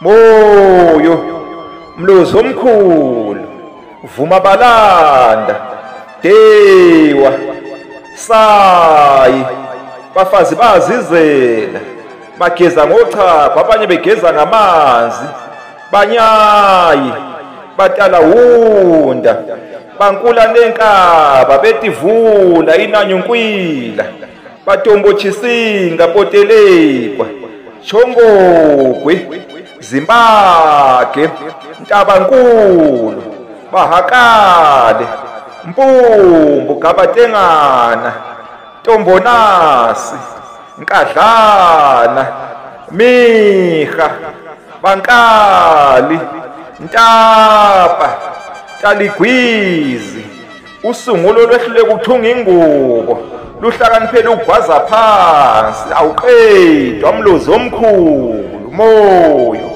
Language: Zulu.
moyo mlozi omkhulu vuma balanda dewa sayi bafazi bazizela bageza ngochago abanye begeza ngamanzi banyayi batala hunda bankula nenkaba betivula inanyunkwila batombochisinga potelekwa chongogwe zimbage ntabankulu bahakale mpumbu gabatengana tombonasi nkadlana miha bankali ntapa taligwizi usungulo lwehlule kuthunga ingubo luhlakaniphela ukugwaza phansi awuqedwa mlozi omkhulu moyo